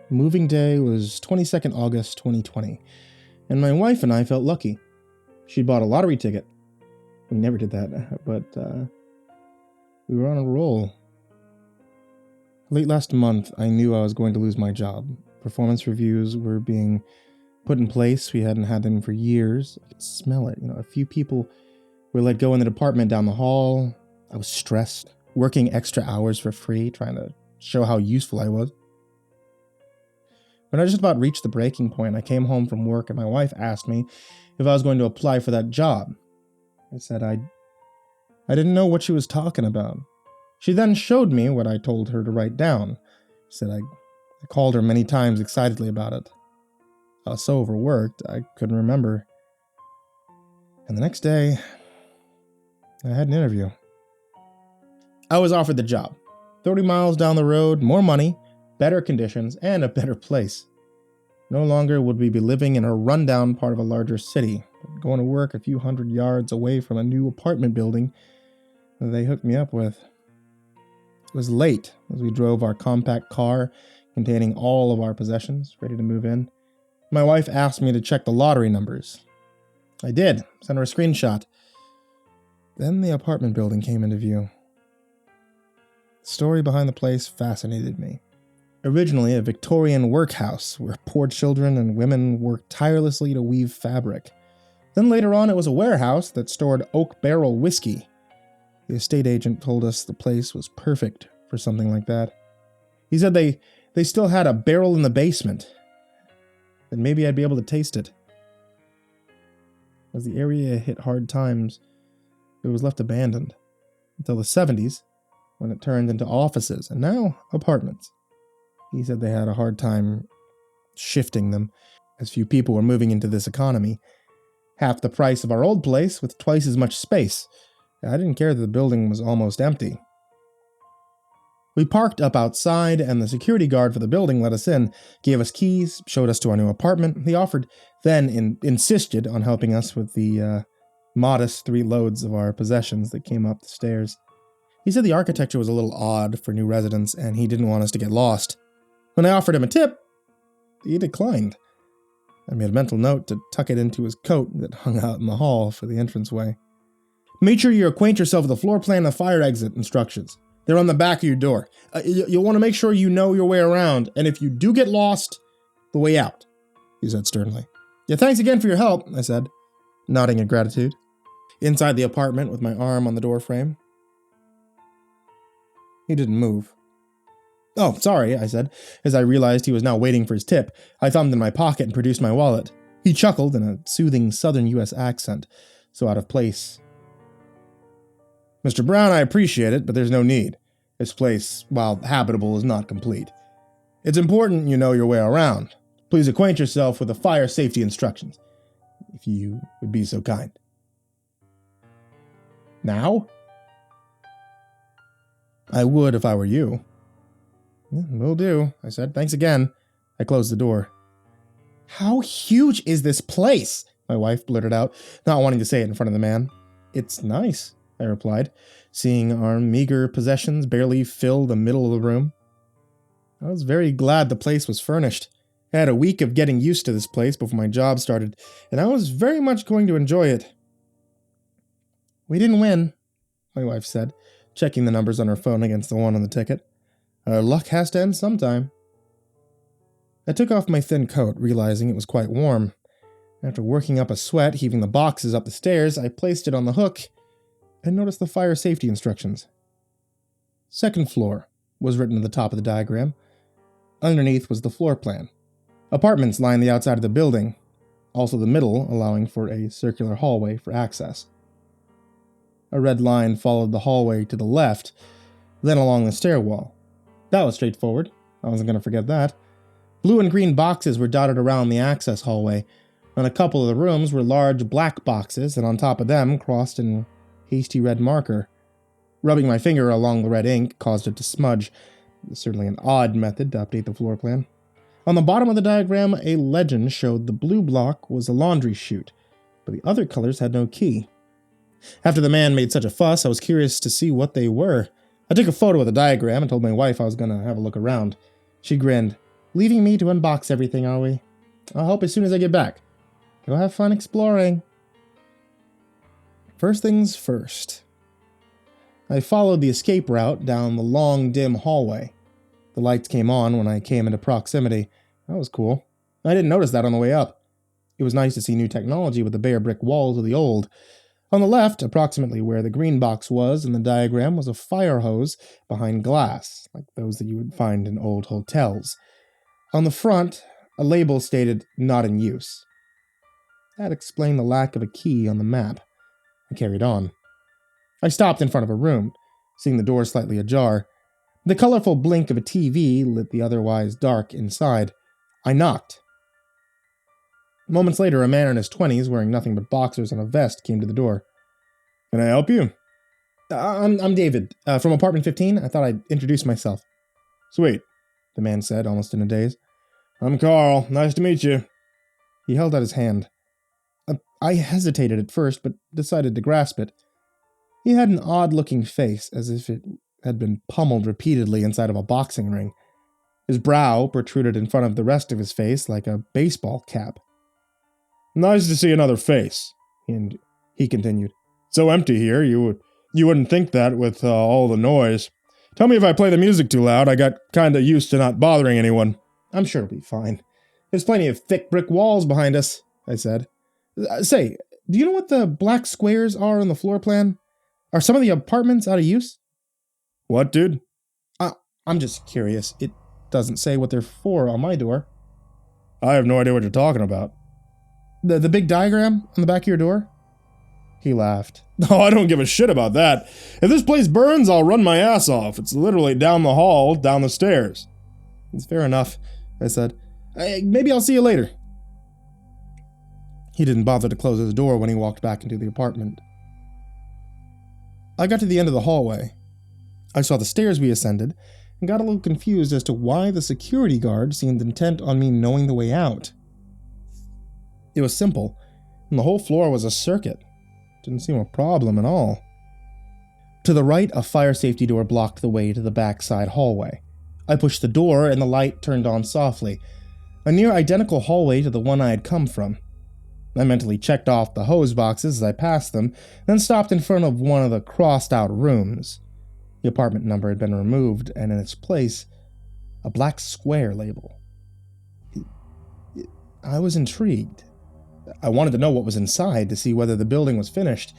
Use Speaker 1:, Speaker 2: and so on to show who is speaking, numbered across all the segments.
Speaker 1: Moving day was 22nd August 2020, and my wife and I felt lucky. She bought a lottery ticket. We never did that, but we were on a roll. Late last month, I knew I was going to lose my job. Performance reviews were being put in place. We hadn't had them for years. I could smell it. A few people were let go in the department down the hall. I was stressed, working extra hours for free, trying to show how useful I was. When I just about reached the breaking point, I came home from work and my wife asked me if I was going to apply for that job. I said I didn't know what she was talking about. She then showed me what I told her to write down. She said I called her many times excitedly about it. I was so overworked, I couldn't remember. And the next day, I had an interview. I was offered the job. 30 miles down the road, more money, better conditions, and a better place. No longer would we be living in a rundown part of a larger city, but going to work a few hundred yards away from a new apartment building that they hooked me up with. It was late as we drove our compact car containing all of our possessions, ready to move in. My wife asked me to check the lottery numbers. I did, sent her a screenshot. Then the apartment building came into view. The story behind the place fascinated me. Originally a Victorian workhouse where poor children and women worked tirelessly to weave fabric. Then later on it was a warehouse that stored oak barrel whiskey. The estate agent told us the place was perfect for something like that. He said they still had a barrel in the basement. Then maybe I'd be able to taste it. As the area hit hard times, it was left abandoned until the 70s, when it turned into offices and now apartments. He said they had a hard time shifting them, as few people were moving into this economy. Half the price of our old place with twice as much space. I didn't care that the building was almost empty. We parked up outside, and the security guard for the building let us in, gave us keys, showed us to our new apartment. He offered, then insisted on helping us with the modest 3 loads of our possessions that came up the stairs. He said the architecture was a little odd for new residents, and he didn't want us to get lost. When I offered him a tip, he declined. I made a mental note to tuck it into his coat that hung out in the hall for the entranceway. Make sure you acquaint yourself with the floor plan and the fire exit instructions. They're on the back of your door. You'll want to make sure you know your way around, and if you do get lost, the way out, he said sternly. Yeah, thanks again for your help, I said, nodding in gratitude. Inside the apartment with my arm on the door frame. He didn't move. Oh, sorry, I said, as I realized he was now waiting for his tip. I thumbed in my pocket and produced my wallet. He chuckled in a soothing southern U.S. accent, so out of place. Mr. Brown, I appreciate it, but there's no need. This place, while habitable, is not complete. It's important you know your way around. Please acquaint yourself with the fire safety instructions, if you would be so kind. Now? I would if I were you. Will do, I said. Thanks again. I closed the door. How huge is this place? My wife blurted out, not wanting to say it in front of the man. It's nice, I replied, seeing our meager possessions barely fill the middle of the room. I was very glad the place was furnished. I had a week of getting used to this place before my job started, and I was very much going to enjoy it. We didn't win, my wife said, checking the numbers on her phone against the one on the ticket. Our luck has to end sometime. I took off my thin coat, realizing it was quite warm. After working up a sweat, heaving the boxes up the stairs, I placed it on the hook and noticed the fire safety instructions. Second floor was written at the top of the diagram. Underneath was the floor plan. Apartments lined the outside of the building, also the middle allowing for a circular hallway for access. A red line followed the hallway to the left, then along the stairwell. That was straightforward. I wasn't going to forget that. Blue and green boxes were dotted around the access hallway. On a couple of the rooms were large black boxes, and on top of them, crossed in hasty red marker. Rubbing my finger along the red ink caused it to smudge. It was certainly an odd method to update the floor plan. On the bottom of the diagram, a legend showed the blue block was a laundry chute, but the other colors had no key. After the man made such a fuss, I was curious to see what they were. I took a photo of the diagram and told my wife I was going to have a look around. She grinned. leaving me to unbox everything, are we? I'll help as soon as I get back. Go have fun exploring. First things first. I followed the escape route down the long, dim hallway. The lights came on when I came into proximity. That was cool. I didn't notice that on the way up. It was nice to see new technology with the bare brick walls of the old. On the left, approximately where the green box was in the diagram, was a fire hose behind glass, like those that you would find in old hotels. On the front, a label stated, "Not in use." That explained the lack of a key on the map. I carried on. I stopped in front of a room, seeing the door slightly ajar. The colorful blink of a TV lit the otherwise dark inside. I knocked. Moments later, a man in his 20s, wearing nothing but boxers and a vest, came to the door. "Can I help you?" I'm David, from apartment 15. I thought I'd introduce myself." "Sweet," the man said, almost in a daze. "I'm Carl. Nice to meet you." He held out his hand. I hesitated at first, but decided to grasp it. He had an odd-looking face, as if it had been pummeled repeatedly inside of a boxing ring. His brow protruded in front of the rest of his face like a baseball cap. "Nice to see another face," he continued. "So empty here, you wouldn't think that with all the noise. Tell me if I play the music too loud. I got kinda used to not bothering anyone." "I'm sure it'll be fine. There's plenty of thick brick walls behind us," I said. "Say, do you know what the black squares are on the floor plan? Are some of the apartments out of use?" "What, dude?" I'm just curious. It doesn't say what they're for on my door." "I have no idea what you're talking about." The big diagram on the back of your door?" He laughed. "Oh, I don't give a shit about that. If this place burns, I'll run my ass off. It's literally down the hall, down the stairs." "It's fair enough," I said. "Maybe I'll see you later." He didn't bother to close his door when he walked back into the apartment. I got to the end of the hallway. I saw the stairs we ascended, and got a little confused as to why the security guard seemed intent on me knowing the way out. It was simple, and the whole floor was a circuit. Didn't seem a problem at all. To the right, a fire safety door blocked the way to the backside hallway. I pushed the door, and the light turned on softly. A near-identical hallway to the one I had come from. I mentally checked off the hose boxes as I passed them, then stopped in front of one of the crossed-out rooms. The apartment number had been removed, and in its place, a black square label. I was intrigued. I wanted to know what was inside to see whether the building was finished.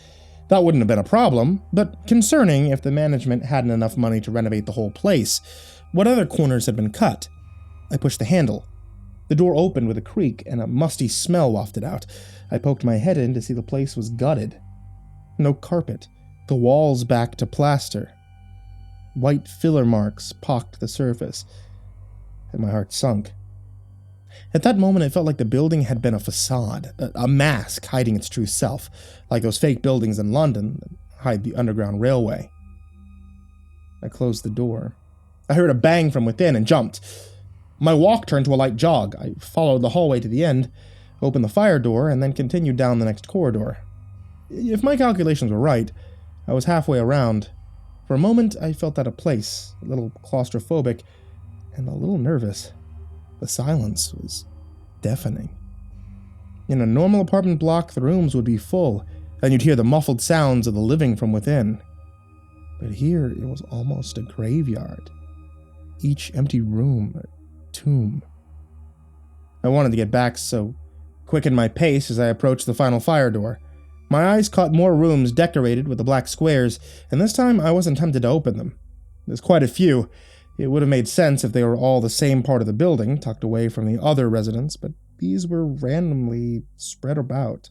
Speaker 1: That wouldn't have been a problem, but concerning if the management hadn't enough money to renovate the whole place. What other corners had been cut? I pushed the handle. The door opened with a creak, and a musty smell wafted out. I poked my head in to see the place was gutted. No carpet, the walls back to plaster. White filler marks pocked the surface, and my heart sunk. At that moment, it felt like the building had been a facade, a mask hiding its true self, like those fake buildings in London that hide the Underground Railway. I closed the door. I heard a bang from within and jumped. My walk turned to a light jog. I followed the hallway to the end, opened the fire door, and then continued down the next corridor. If my calculations were right, I was halfway around. For a moment, I felt out of place, a little claustrophobic, and a little nervous. The silence was deafening. In a normal apartment block, the rooms would be full, and you'd hear the muffled sounds of the living from within. But here, it was almost a graveyard. Each empty room a tomb. I wanted to get back, so quickened my pace as I approached the final fire door. My eyes caught more rooms decorated with the black squares, and this time I wasn't tempted to open them. There's quite a few. It would have made sense if they were all the same part of the building, tucked away from the other residents, but these were randomly spread about,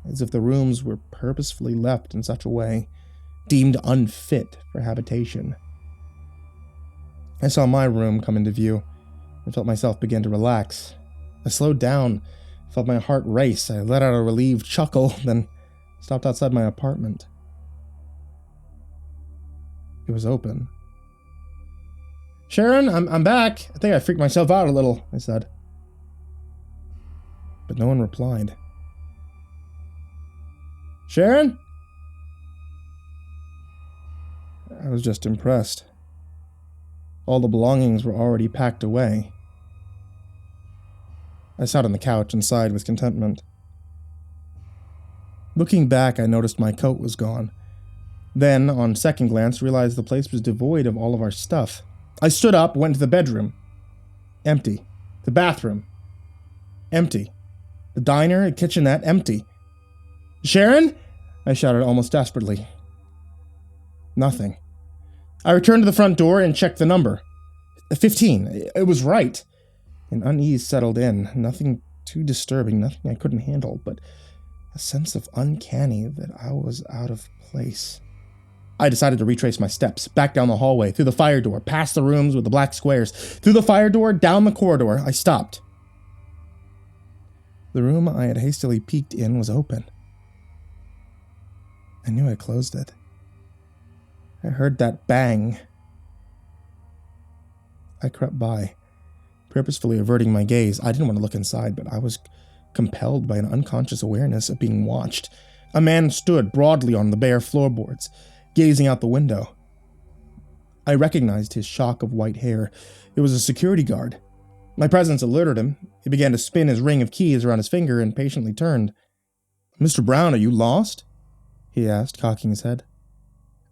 Speaker 1: as if the rooms were purposefully left in such a way, deemed unfit for habitation. I saw my room come into view. I felt myself begin to relax. I slowed down, felt my heart race. I let out a relieved chuckle, then stopped outside my apartment. It was open. "Charron, I'm back. I think I freaked myself out a little," I said. But no one replied. "Charron?" I was just impressed. All the belongings were already packed away. I sat on the couch and sighed with contentment. Looking back, I noticed my coat was gone. Then, on second glance, realized the place was devoid of all of our stuff. I stood up, went to the bedroom. Empty. The bathroom. Empty. The diner and kitchenette, empty. "Charron?" I shouted almost desperately. Nothing. I returned to the front door and checked the number. 15. It was right. An unease settled in. Nothing too disturbing, nothing I couldn't handle, but a sense of uncanny that I was out of place. I decided to retrace my steps, back down the hallway, through the fire door, past the rooms with the black squares, through the fire door, down the corridor. I stopped. The room I had hastily peeked in was open. I knew I closed it. I heard that bang. I crept by, purposefully averting my gaze. I didn't want to look inside, but I was compelled by an unconscious awareness of being watched. A man stood broadly on the bare floorboards, gazing out the window. I recognized his shock of white hair. It was a security guard. My presence alerted him. He began to spin his ring of keys around his finger and patiently turned. "Mr. Brown, are you lost?" he asked, cocking his head.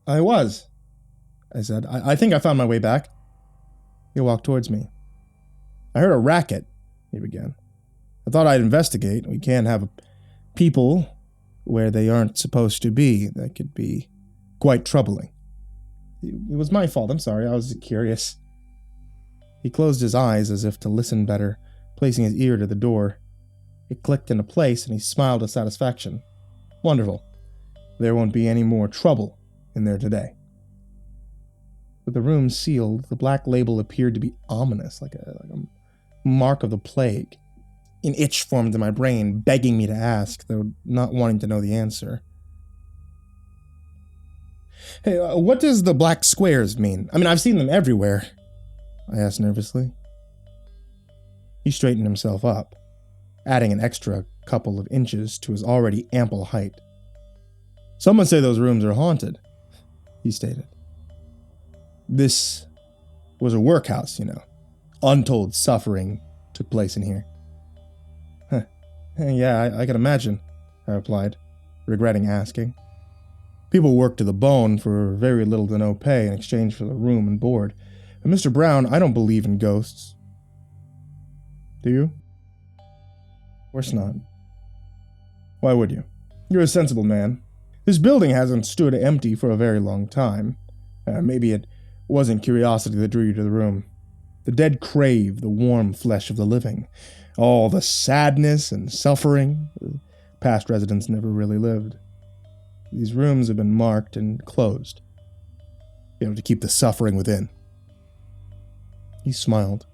Speaker 1: "I was," I said. I think I found my way back." He walked towards me. "I heard a racket," he began. "I thought I'd investigate. We can't have people where they aren't supposed to be. That could be quite troubling." "It was my fault. I'm sorry. I was curious." He closed his eyes as if to listen better, placing his ear to the door. It clicked into place and he smiled with satisfaction. "Wonderful. There won't be any more trouble in there today." With the room sealed, the black label appeared to be ominous, like a mark of the plague. An itch formed in my brain, begging me to ask, though not wanting to know the answer. "Hey, what does the black squares mean? I mean, I've seen them everywhere," I asked nervously. He straightened himself up, adding an extra couple of inches to his already ample height. "Someone say those rooms are haunted," he stated. "This was a workhouse, you know. Untold suffering took place in here." "Huh. Yeah, I can imagine," I replied, regretting asking. "People work to the bone for very little to no pay in exchange for the room and board. But Mr. Brown, I don't believe in ghosts." "Do you?" "Of course not." "Why would you? You're a sensible man. This building hasn't stood empty for a very long time. Maybe it wasn't curiosity that drew you to the room. The dead crave the warm flesh of the living. All the sadness and suffering the past residents never really lived. These rooms have been marked and closed, to keep the suffering within." He smiled,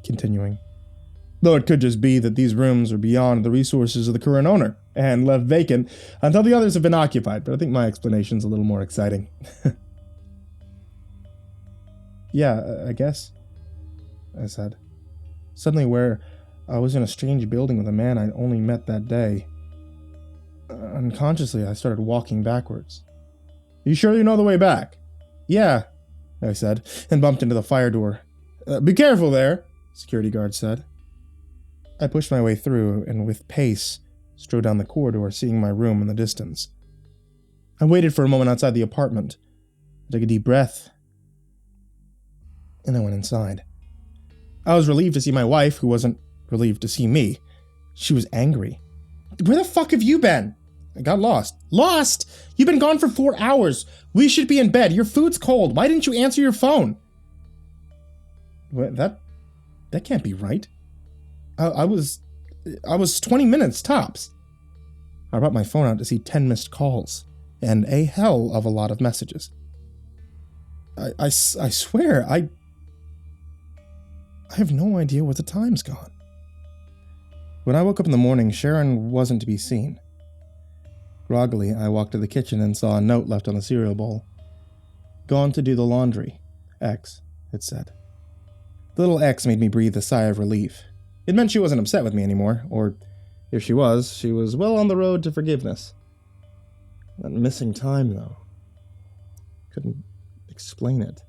Speaker 1: continuing. "Though it could just be that these rooms are beyond the resources of the current owner and left vacant until the others have been occupied, but I think my explanation's a little more exciting." "Yeah, I guess," I said, suddenly aware I was in a strange building with a man I'd only met that day. Unconsciously, I started walking backwards. "You sure you know the way back?" "Yeah," I said, and bumped into the fire door. Be careful there," the security guard said. I pushed my way through, and with pace, strode down the corridor, seeing my room in the distance. I waited for a moment outside the apartment, took a deep breath, and I went inside. I was relieved to see my wife, who wasn't relieved to see me. She was angry. "Where the fuck have you been?" "I got lost." "Lost? You've been gone for 4 hours. We should be in bed. Your food's cold. Why didn't you answer your phone?" "What? That can't be right. I was 20 minutes tops." I brought my phone out to see 10 missed calls and a hell of a lot of messages. I swear, I have no idea where the time's gone. When I woke up in the morning, Charron wasn't to be seen. Groggily, I walked to the kitchen and saw a note left on the cereal bowl. "Gone to do the laundry. X," it said. The little X made me breathe a sigh of relief. It meant she wasn't upset with me anymore, or if she was well on the road to forgiveness. That missing time, though. Couldn't explain it.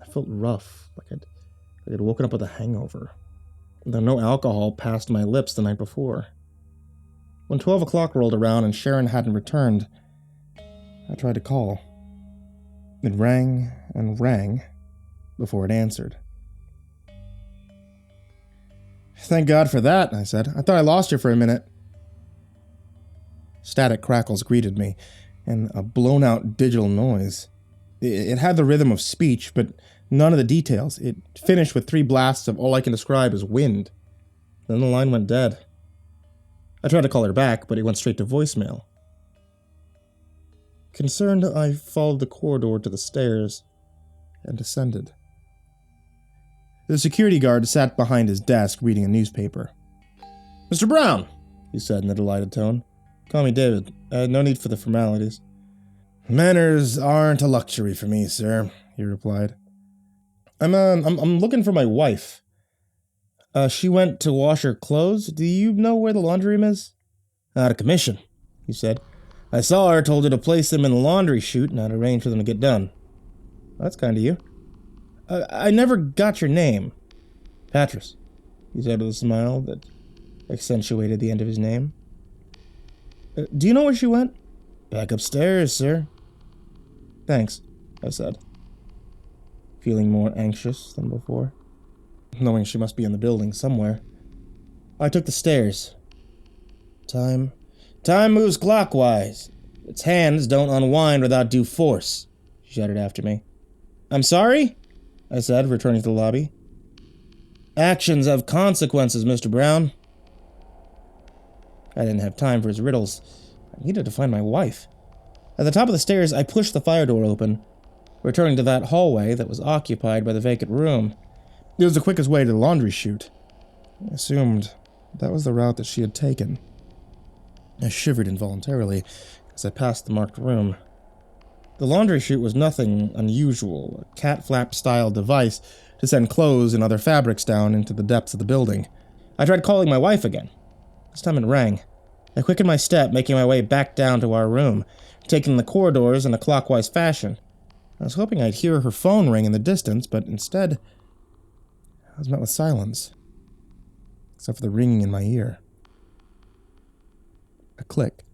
Speaker 1: I felt rough, like I'd woken up with a hangover. though no alcohol passed my lips the night before. When 12 o'clock rolled around and Charron hadn't returned, I tried to call. It rang and rang before it answered. "Thank God for that," I said. "I thought I lost you for a minute." Static crackles greeted me, and a blown-out digital noise. It had the rhythm of speech, but none of the details. It finished with 3 blasts of all I can describe as wind. Then the line went dead. I tried to call her back, but it went straight to voicemail. Concerned, I followed the corridor to the stairs and descended. The security guard sat behind his desk reading a newspaper. "Mr. Brown," he said in a delighted tone. "Call me David. No need for the formalities." "Manners aren't a luxury for me, sir," he replied. I'm looking for my wife. She went to wash her clothes. Do you know where the laundry room is?" "Out of commission," he said. "I saw her, told her to place them in the laundry chute, and I'd arrange for them to get done." "That's kind of you." I never got your name." "Patras," he said with a smile that accentuated the end of his name. "Do you know where she went?" "Back upstairs, sir." "Thanks," I said, feeling more anxious than before, knowing she must be in the building somewhere. I took the stairs. Time moves clockwise. Its hands don't unwind without due force," she shouted after me. "I'm sorry?" I said, returning to the lobby. "Actions have consequences, Mr. Brown." I didn't have time for his riddles. I needed to find my wife. At the top of the stairs, I pushed the fire door open, returning to that hallway that was occupied by the vacant room. It was the quickest way to the laundry chute. I assumed that was the route that she had taken. I shivered involuntarily as I passed the marked room. The laundry chute was nothing unusual, a cat flap-style device to send clothes and other fabrics down into the depths of the building. I tried calling my wife again. This time it rang. I quickened my step, making my way back down to our room, taking the corridors in a clockwise fashion. I was hoping I'd hear her phone ring in the distance, but instead, I was met with silence, except for the ringing in my ear. A click.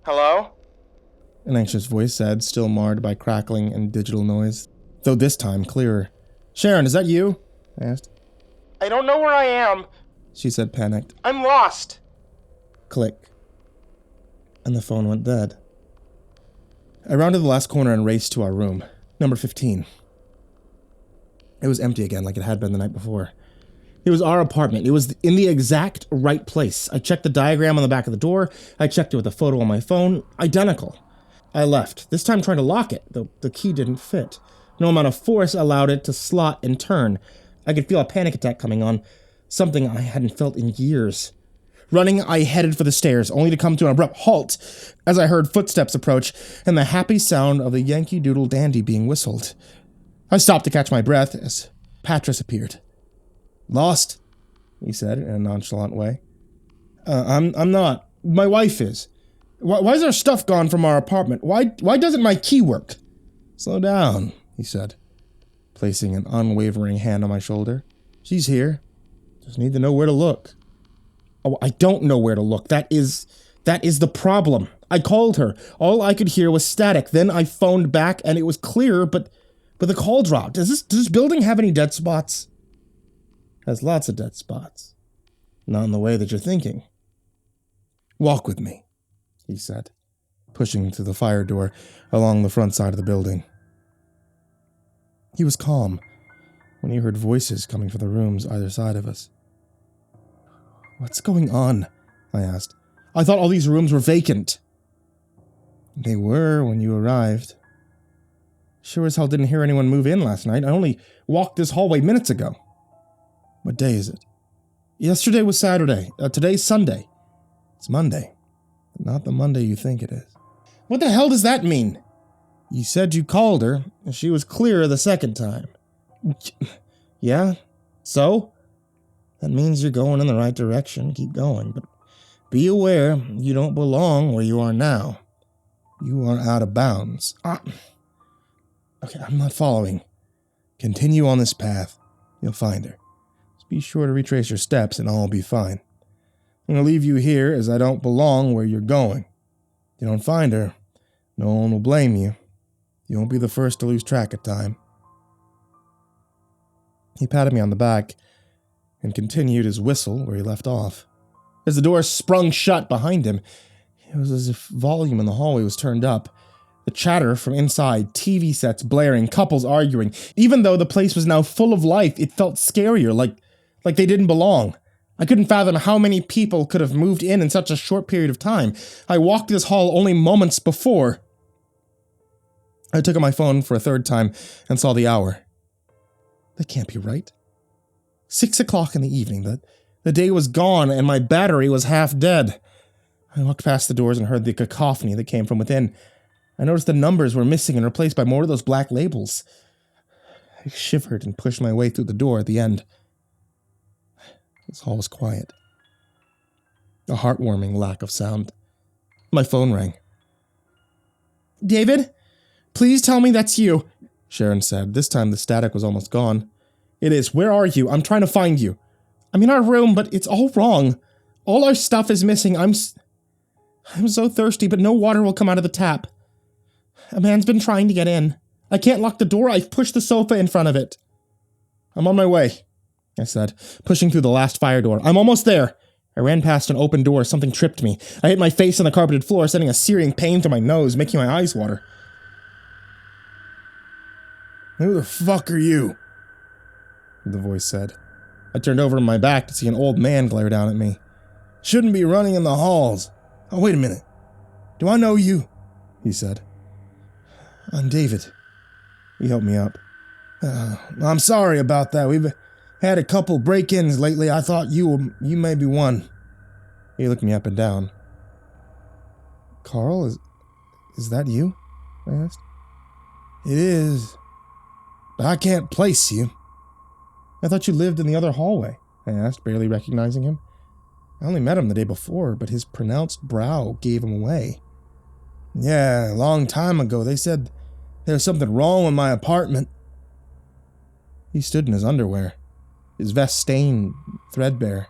Speaker 1: "Hello?" An anxious voice said, still marred by crackling and digital noise, though this time clearer. "Charron, is that you?" I asked. "I don't know where I am," she said, panicked. "I'm lost." Click. And the phone went dead. I rounded the last corner and raced to our room, number 15. It was empty again, like it had been the night before. It was our apartment. It was in the exact right place. I checked the diagram on the back of the door. I checked it with a photo on my phone. Identical. I left, this time trying to lock it, though the key didn't fit. No amount of force allowed it to slot and turn. I could feel a panic attack coming on, something I hadn't felt in years. Running, I headed for the stairs, only to come to an abrupt halt as I heard footsteps approach and the happy sound of the Yankee Doodle Dandy being whistled. I stopped to catch my breath as Patras appeared. "Lost?" he said in a nonchalant way. I'm not. My wife is. Why is our stuff gone from our apartment? Why doesn't my key work?" "Slow down," he said, placing an unwavering hand on my shoulder. "She's here. Just need to know where to look." "Oh, I don't know where to look. That is the problem. I called her. All I could hear was static. Then I phoned back and it was clear, but the call dropped. Does this building have any dead spots?" "Has lots of dead spots. Not in the way that you're thinking." "Walk with me," he said, pushing through the fire door along the front side of the building. He was calm when he heard voices coming from the rooms either side of us. "What's going on?" I asked. "I thought all these rooms were vacant." "They were when you arrived. Sure as hell didn't hear anyone move in last night. I only walked this hallway minutes ago." "What day is it?" "Yesterday was Saturday. Today's Sunday." "It's Monday. But not the Monday you think it is." "What the hell does that mean?" "You said you called her, and she was clear the second time." "Yeah? So? That means you're going in the right direction. Keep going. But be aware, you don't belong where you are now. You are out of bounds." Okay, I'm not following. "Continue on this path. You'll find her. Just be sure to retrace your steps and all will be fine. I'm going to leave you here as I don't belong where you're going. If you don't find her, no one will blame you. You won't be the first to lose track of time. He patted me on the back and continued his whistle where he left off. As the door sprung shut behind him, it was as if volume in the hallway was turned up. The chatter from inside, TV sets blaring, couples arguing. Even though the place was now full of life, it felt scarier, like they didn't belong. I couldn't fathom how many people could have moved in such a short period of time. I walked this hall only moments before. I took out my phone for a third time and saw the hour. That can't be right. 6 o'clock in the evening. The day was gone and my battery was half dead. I walked past the doors and heard the cacophony that came from within. I noticed the numbers were missing and replaced by more of those black labels. I shivered and pushed my way through the door at the end. This hall was quiet. A heartwarming lack of sound. My phone rang. "David? Please tell me that's you," Charron said. This time the static was almost gone. "It is. Where are you? I'm trying to find you." "I'm in our room, but it's all wrong. All our stuff is missing. I'm so thirsty, but no water will come out of the tap. A man's been trying to get in. I can't lock the door. I've pushed the sofa in front of it." "I'm on my way," I said, pushing through the last fire door. "I'm almost there." I ran past an open door. Something tripped me. I hit my face on the carpeted floor, sending a searing pain through my nose, making my eyes water. "Who the fuck are you?" the voice said. I turned over on my back to see an old man glare down at me. "Shouldn't be running in the halls." "Oh, wait a minute. Do I know you?" he said. "I'm David." He helped me up. "I'm sorry about that. We've had a couple break-ins lately. I thought you may be one." He looked me up and down. "Carl, is that you?" I asked. "It is. But I can't place you." "I thought you lived in the other hallway," I asked, barely recognizing him. I only met him the day before, but his pronounced brow gave him away. "Yeah, a long time ago. They said there was something wrong with my apartment." He stood in his underwear, his vest stained, threadbare.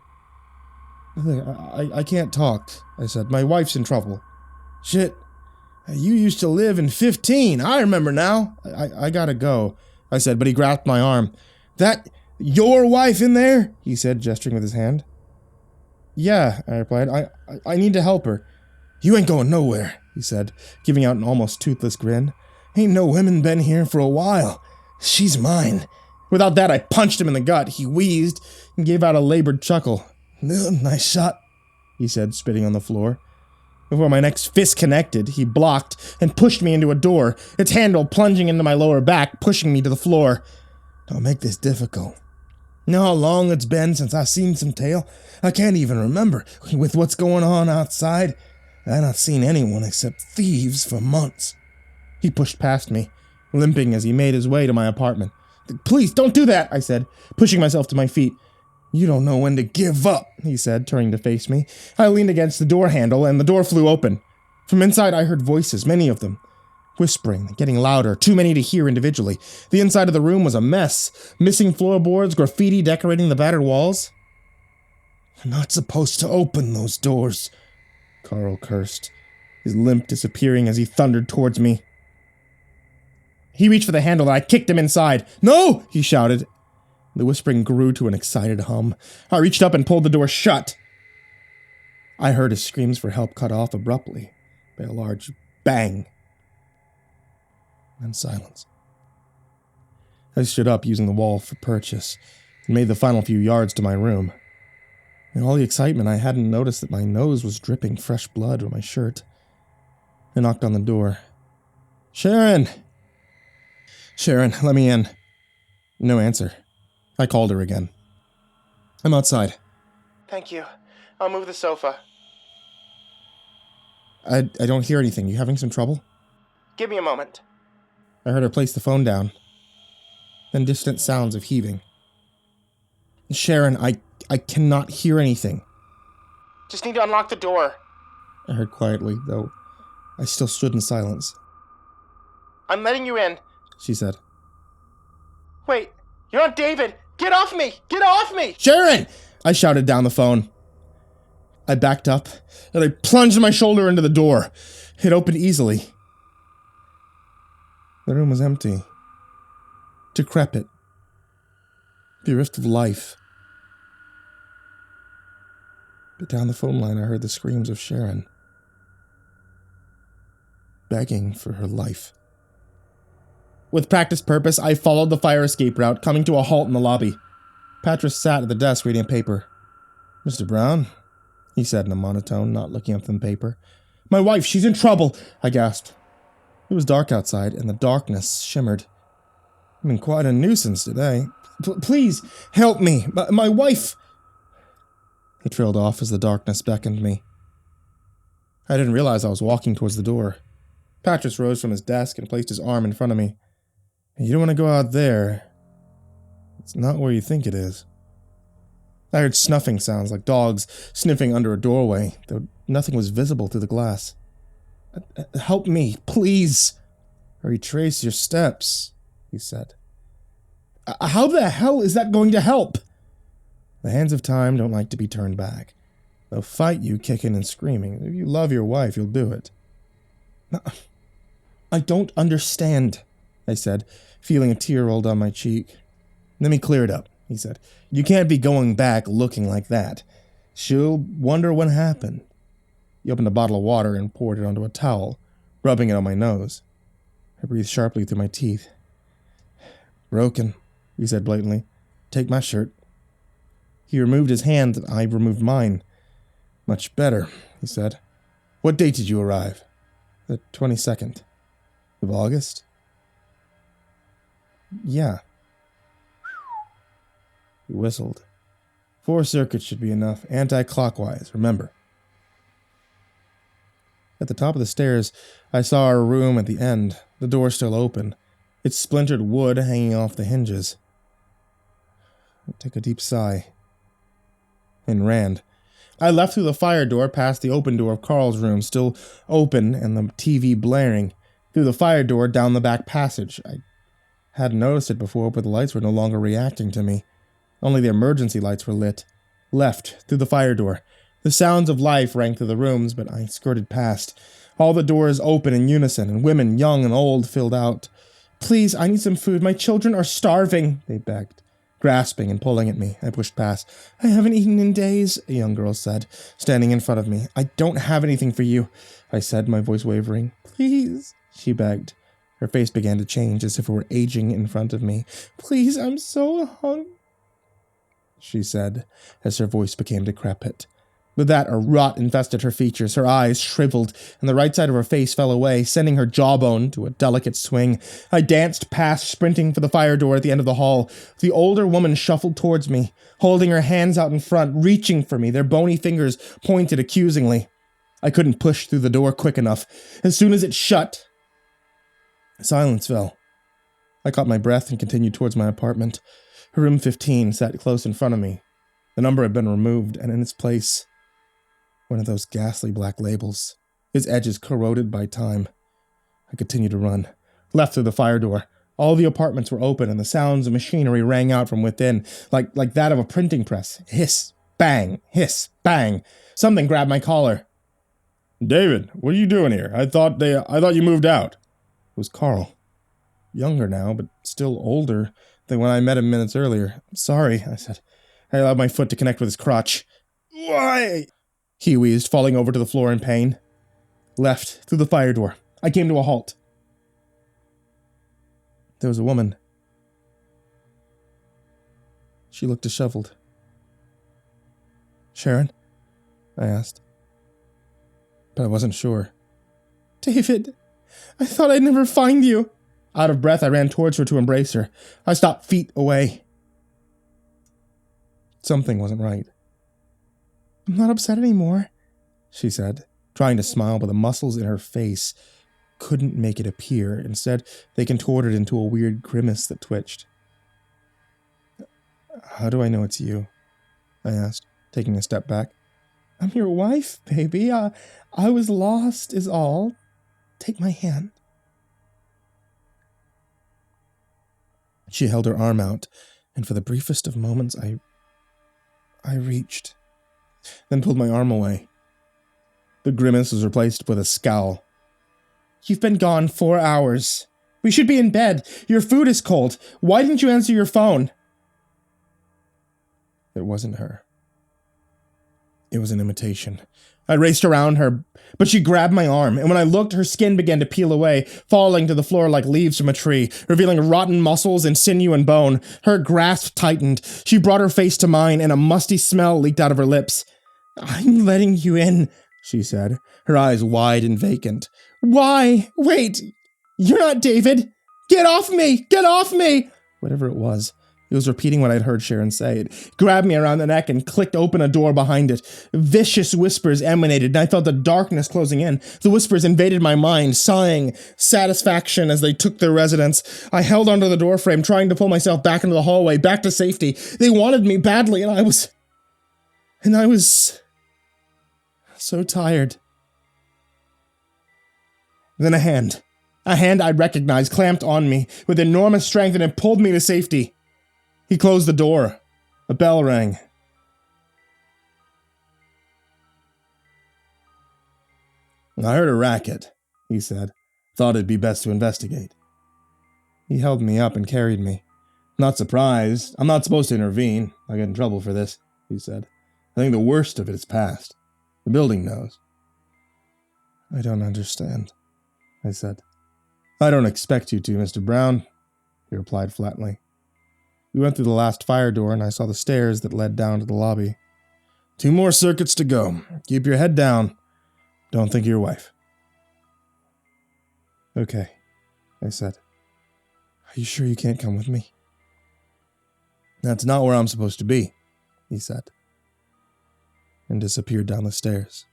Speaker 1: I can't talk," I said. "My wife's in trouble." "Shit. You used to live in 15. I remember now." I gotta go," I said, but he grasped my arm. "That your wife in there?" he said, gesturing with his hand. "Yeah," I replied. I need to help her." "You ain't going nowhere," he said, giving out an almost toothless grin. "Ain't no women been here for a while. She's mine." Without that, I punched him in the gut. He wheezed and gave out a labored chuckle. "Nice shot," he said, spitting on the floor. Before my next fist connected, he blocked and pushed me into a door, its handle plunging into my lower back, pushing me to the floor. "Don't make this difficult. You know how long it's been since I've seen some tail? I can't even remember. With what's going on outside, I've not seen anyone except thieves for months." He pushed past me, limping as he made his way to my apartment. "Please, don't do that," I said, pushing myself to my feet. "You don't know when to give up," he said, turning to face me. I leaned against the door handle, and the door flew open. From inside, I heard voices, many of them, whispering, getting louder, too many to hear individually. The inside of the room was a mess, missing floorboards, graffiti decorating the battered walls. "I'm not supposed to open those doors," Carl cursed, his limp disappearing as he thundered towards me. He reached for the handle and I kicked him inside. "No!" he shouted. The whispering grew to an excited hum. I reached up and pulled the door shut. I heard his screams for help cut off abruptly by a large bang. And silence. I stood up using the wall for purchase and made the final few yards to my room. In all the excitement, I hadn't noticed that my nose was dripping fresh blood on my shirt. I knocked on the door. "Charron! Charron, let me in." No answer. I called her again. "I'm outside." "Thank you. I'll move the sofa." I don't hear anything. You having some trouble?" "Give me a moment." I heard her place the phone down. Then distant sounds of heaving. "Charron, I cannot hear anything." "Just need to unlock the door," I heard quietly, though I still stood in silence. "I'm letting you in," she said. "Wait, you're not David!
Speaker 2: Get off me! Get off me!
Speaker 1: Charron! I shouted down the phone. I backed up, and I plunged my shoulder into the door. It opened easily. The room was empty. Decrepit. Bereft of life. But down the phone line I heard the screams of Charron. Begging for her life. With practiced purpose, I followed the fire escape route, coming to a halt in the lobby. Patras sat at the desk reading a paper. "Mr. Brown?" he said in a monotone, not looking up from the paper. "My wife, she's in trouble!" I gasped. It was dark outside, and the darkness shimmered. "I've been quite a nuisance today. Please, help me! My wife!" He trailed off as the darkness beckoned me. I didn't realize I was walking towards the door. Patras rose from his desk and placed his arm in front of me. "You don't want to go out there. It's not where you think it is." I heard snuffing sounds like dogs sniffing under a doorway, though nothing was visible through the glass. "Help me, please!" "Retrace your steps," he said. "How the hell is that going to help?" "The hands of time don't like to be turned back. They'll fight you kicking and screaming. If you love your wife, you'll do it." "No, I don't understand," I said, feeling a tear roll down my cheek. "Let me clear it up," he said. "You can't be going back looking like that. She'll wonder what happened." He opened a bottle of water and poured it onto a towel, rubbing it on my nose. I breathed sharply through my teeth. "Broken," he said blatantly. "Take my shirt." He removed his hand and I removed mine. "Much better," he said. "What date did you arrive?" "The 22nd. "Of August?" "Yeah." He whistled. 4 circuits should be enough, anti-clockwise, remember. At the top of the stairs, I saw our room at the end, the door still open, its splintered wood hanging off the hinges. I took a deep sigh and ran. I left through the fire door past the open door of Carl's room, still open and the TV blaring, through the fire door down the back passage. I hadn't noticed it before, but the lights were no longer reacting to me. Only the emergency lights were lit. Left, through the fire door. The sounds of life rang through the rooms, but I skirted past. All the doors open in unison, and women, young and old, filled out. "Please, I need some food. My children are starving," they begged. Grasping and pulling at me, I pushed past. "I haven't eaten in days," a young girl said, standing in front of me. "I don't have anything for you," I said, my voice wavering. "Please," she begged. Her face began to change as if it were aging in front of me. "Please, I'm so hungry," she said, as her voice became decrepit. With that, a rot infested her features, her eyes shriveled, and the right side of her face fell away, sending her jawbone to a delicate swing. I danced past, sprinting for the fire door at the end of the hall. The older woman shuffled towards me, holding her hands out in front, reaching for me, their bony fingers pointed accusingly. I couldn't push through the door quick enough. As soon as it shut, silence fell. I caught my breath and continued towards my apartment. Room 15 sat close in front of me. The number had been removed, and in its place, one of those ghastly black labels, its edges corroded by time. I continued to run, left through the fire door. All the apartments were open, and the sounds of machinery rang out from within, like that of a printing press. Hiss, bang, hiss, bang. Something grabbed my collar. "David, what are you doing here? I thought you moved out." It was Carl. Younger now, but still older than when I met him minutes earlier. "Sorry," I said. I allowed my foot to connect with his crotch. "Why?" he wheezed, falling over to the floor in pain. Left, through the fire door. I came to a halt. There was a woman. She looked disheveled. "Charron?" I asked. But I wasn't sure. "David, I thought I'd never find you." Out of breath, I ran towards her to embrace her. I stopped feet away. Something wasn't right. "I'm not upset anymore," she said, trying to smile, but the muscles in her face couldn't make it appear. Instead, they contorted into a weird grimace that twitched. "How do I know it's you?" I asked, taking a step back. "I'm your wife, baby. I was lost, is all. Take my hand." She held her arm out, and for the briefest of moments I reached, then pulled my arm away. The grimace was replaced with a scowl. "You've been gone 4 hours. We should be in bed. Your food is cold. Why didn't you answer your phone?" It wasn't her. It was an imitation. I raced around her, but she grabbed my arm, and when I looked, her skin began to peel away, falling to the floor like leaves from a tree, revealing rotten muscles and sinew and bone. Her grasp tightened. She brought her face to mine, and a musty smell leaked out of her lips. "I'm letting you in," she said, her eyes wide and vacant. "Why? Wait! You're not David! Get off me! Get off me!" Whatever it was repeating what I'd heard Charron say. It grabbed me around the neck and clicked open a door behind it. Vicious whispers emanated, and I felt the darkness closing in. The whispers invaded my mind, sighing satisfaction as they took their residence. I held onto the doorframe, trying to pull myself back into the hallway, back to safety. They wanted me badly, and I was so tired. Then a hand I'd recognized, clamped on me with enormous strength, and it pulled me to safety. He closed the door. A bell rang. "I heard a racket," he said. "Thought it'd be best to investigate." He held me up and carried me. "Not surprised. I'm not supposed to intervene. I'll get in trouble for this," he said. "I think the worst of it is past. The building knows." "I don't understand," I said. "I don't expect you to, Mr. Brown," he replied flatly. We went through the last fire door, and I saw the stairs that led down to the lobby. 2 more circuits to go. Keep your head down. Don't think of your wife." "Okay," I said. "Are you sure you can't come with me?" "That's not where I'm supposed to be," he said, and disappeared down the stairs.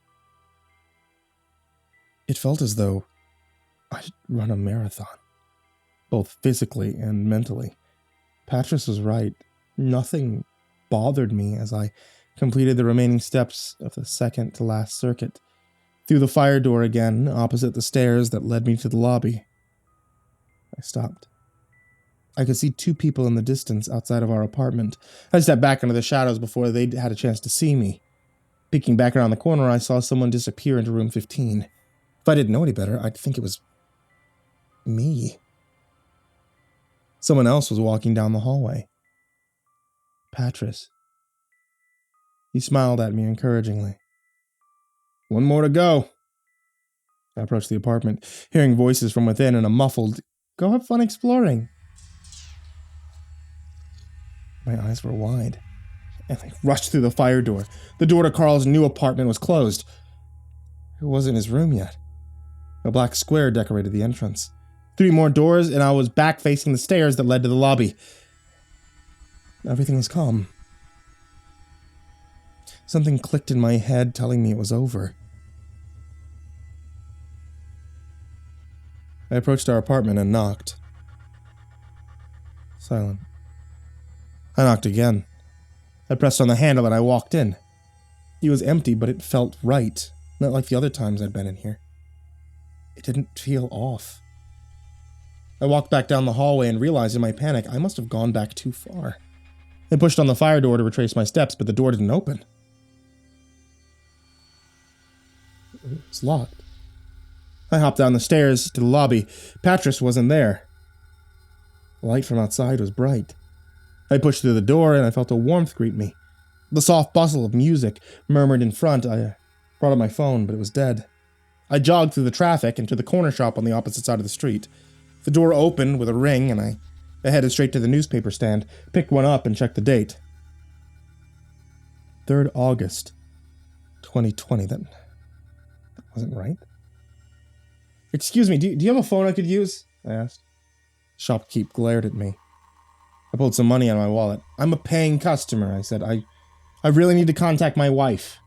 Speaker 1: It felt as though I'd run a marathon, both physically and mentally. Patris was right. Nothing bothered me as I completed the remaining steps of the second to last circuit, through the fire door again, opposite the stairs that led me to the lobby. I stopped. I could see 2 people in the distance outside of our apartment. I stepped back into the shadows before they'd had a chance to see me. Peeking back around the corner, I saw someone disappear into room 15. If I didn't know any better, I'd think it was me. Someone else was walking down the hallway. Patris. He smiled at me encouragingly. 1 more to go." I approached the apartment, hearing voices from within and a muffled, "Go have fun exploring." My eyes were wide, and I rushed through the fire door. The door to Carl's new apartment was closed. It wasn't his room yet. A black square decorated the entrance. 3 more doors, and I was back facing the stairs that led to the lobby. Everything was calm. Something clicked in my head, telling me it was over. I approached our apartment and knocked. Silent. I knocked again. I pressed on the handle and I walked in. It was empty, but it felt right, not like the other times I'd been in here. It didn't feel off. I walked back down the hallway and realized in my panic I must have gone back too far. I pushed on the fire door to retrace my steps, but the door didn't open. It was locked. I hopped down the stairs to the lobby. Patris wasn't there. The light from outside was bright. I pushed through the door and I felt a warmth greet me. The soft bustle of music murmured in front. I brought up my phone, but it was dead. I jogged through the traffic and to the corner shop on the opposite side of the street. The door opened with a ring, and I headed straight to the newspaper stand, picked one up, and checked the date. 3rd August, 2020. That wasn't right. "Excuse me, do you have a phone I could use?" I asked. The shopkeep glared at me. I pulled some money out of my wallet. "I'm a paying customer," I said. I really need to contact my wife."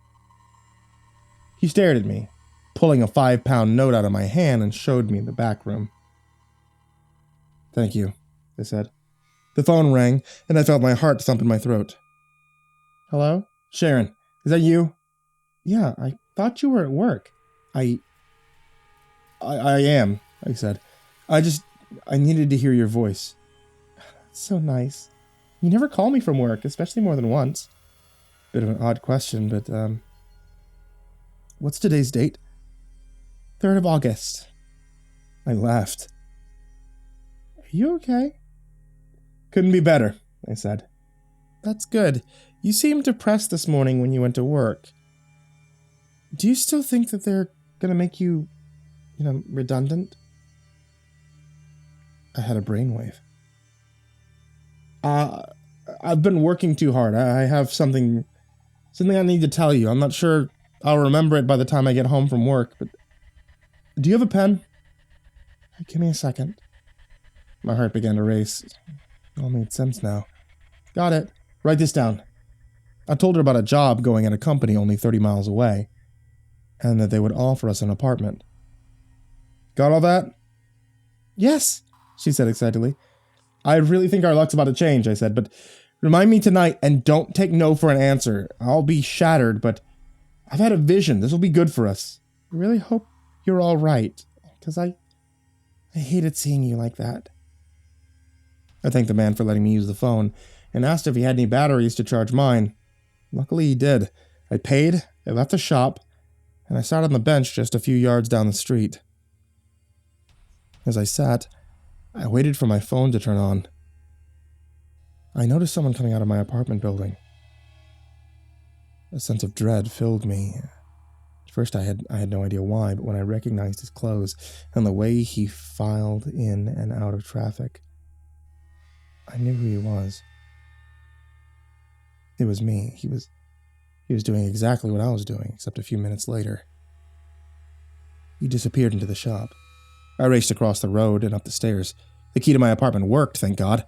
Speaker 1: He stared at me, pulling a 5-pound note out of my hand, and showed me the back room. "Thank you," I said. The phone rang, and I felt my heart thump in my throat. "Hello? Charron, is that you?" "Yeah, I thought you were at work." I am," I said. I needed to hear your voice." "That's so nice." You never call me from work, especially more than once. Bit of an odd question, but, what's today's date? 3rd of August. I laughed. Are you okay? Couldn't be better, I said. That's good. You seemed depressed this morning when you went to work. Do you still think that they're gonna make you, redundant? I had a brainwave. I've been working too hard. I have something I need to tell you. I'm not sure I'll remember it by the time I get home from work, but do you have a pen? Give me a second. My heart began to race. It all made sense now. Got it. Write this down. I told her about a job going at a company only 30 miles away, and that they would offer us an apartment. Got all that? Yes, she said excitedly. I really think our luck's about to change, I said, but remind me tonight and don't take no for an answer. I'll be shattered, but I've had a vision. This will be good for us. I really hope you're all right, because I hated seeing you like that. I thanked the man for letting me use the phone and asked if he had any batteries to charge mine. Luckily he did. I paid, I left the shop, and I sat on the bench just a few yards down the street. As I sat, I waited for my phone to turn on. I noticed someone coming out of my apartment building. A sense of dread filled me. At first I had no idea why, but when I recognized his clothes and the way he filed in and out of traffic, I knew who he was. It was me. He was doing exactly what I was doing, except a few minutes later. He disappeared into the shop. I raced across the road and up the stairs. The key to my apartment worked, thank God.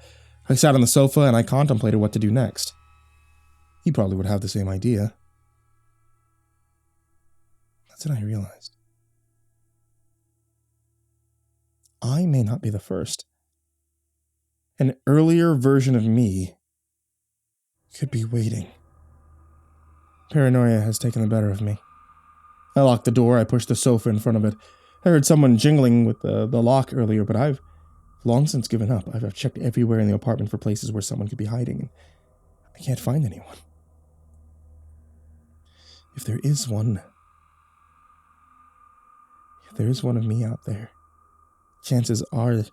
Speaker 1: I sat on the sofa and I contemplated what to do next. He probably would have the same idea. That's when I realized. I may not be the first. An earlier version of me could be waiting. Paranoia has taken the better of me. I locked the door, I pushed the sofa in front of it. I heard someone jingling with the lock earlier, but I've long since given up. I've checked everywhere in the apartment for places where someone could be hiding, and I can't find anyone. If there is one of me out there, chances are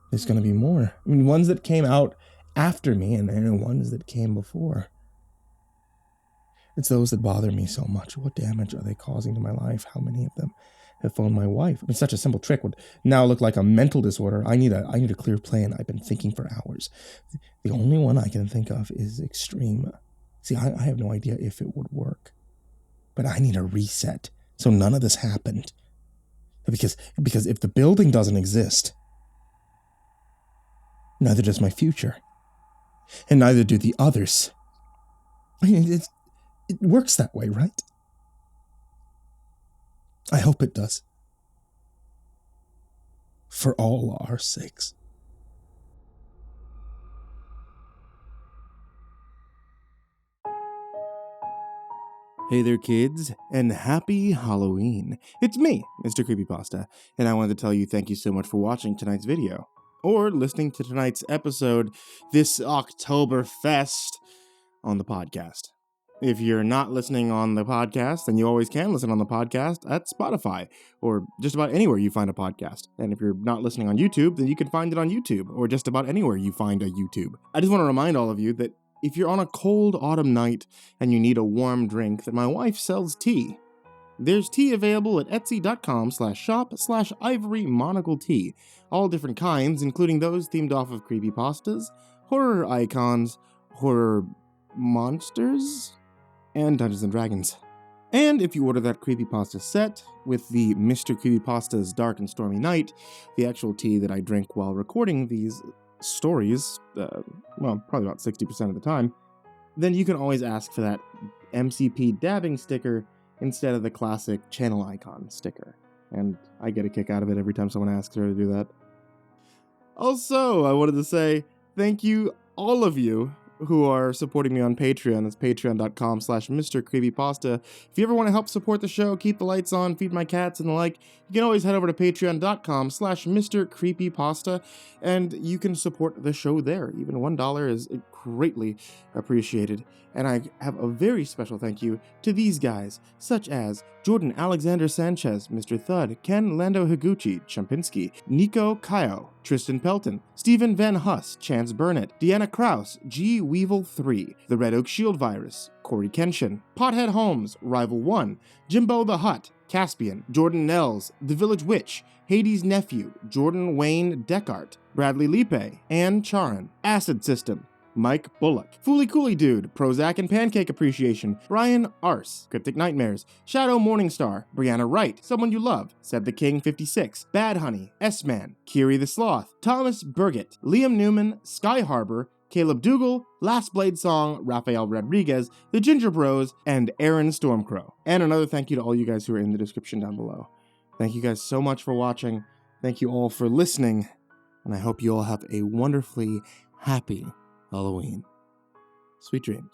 Speaker 1: there's going to be more. I mean, ones that came out after me and ones that came before. It's those that bother me so much. What damage are they causing to my life? How many of them have phoned my wife? I mean, such a simple trick would now look like a mental disorder. I need a clear plan. I've been thinking for hours. The only one I can think of is extreme. See, I have no idea if it would work. But I need a reset so none of this happened. Because if the building doesn't exist, neither does my future. And neither do the others. I mean, it works that way, right? I hope it does. For all our sakes. Hey there, kids, and happy Halloween. It's me, MrCreepyPasta, and I wanted to tell you thank you so much for watching tonight's video, or listening to tonight's episode this Oktoberfest on the podcast. If you're not listening on the podcast, then you always can listen on the podcast at Spotify, or just about anywhere you find a podcast. And if you're not listening on YouTube, then you can find it on YouTube, or just about anywhere you find a YouTube. I just want to remind all of you that if you're on a cold autumn night and you need a warm drink, then my wife sells tea. There's tea available at etsy.com/shop/ivory-monocle-tea. All different kinds, including those themed off of creepypastas, horror icons, horror monsters, and Dungeons & Dragons. And if you order that creepypasta set with the Mr. Creepypasta's Dark and Stormy Night, the actual tea that I drink while recording these stories, probably about 60% of the time, then you can always ask for that MCP dabbing sticker instead of the classic channel icon sticker. And I get a kick out of it every time someone asks her to do that. Also, I wanted to say thank you, all of you, who are supporting me on Patreon. That's patreon.com/MrCreepyPasta. If you ever want to help support the show, keep the lights on, feed my cats, and the like, you can always head over to patreon.com/MrCreepyPasta, and you can support the show there. Even $1 is greatly appreciated. And I have a very special thank you to these guys, such as Jordan Alexander Sanchez, Mr. Thud, Ken Lando Higuchi, Chompski, Nico Kaeo, Tristain Pelton, Stephen VanHuss, Chance Burnett, Deanna Kraus, G. Weevil 3, TheRedOakShieldVirus, CoryxKenshin, Pothead Holmes, Rival 1, JimboTheHutt, Caspian, Jordan Nells, The Village Witch, Hades' Nephew, Jordan Wayne Deckard, Bradley Leipe, and Charron, AcidSystem, Mike Bullock, Fooly Cooly Dude, Prozac and Pancake Appreciation, Brian Arse, Cryptic Nightmares, Shadow Morningstar, Brianna Wright, Someone You Love, Said the King 56, Bad Honey, S-Man, Kiri the Sloth, Thomas Burgett, Liam Newman, Sky Harbor, Caleb Dougal, Last Blade Song, Rafael Rodriguez, The Ginger Bros, and Aaron Stormcrow. And another thank you to all you guys who are in the description down below. Thank you guys so much for watching. Thank you all for listening. And I hope you all have a wonderfully happy Halloween. Sweet dreams.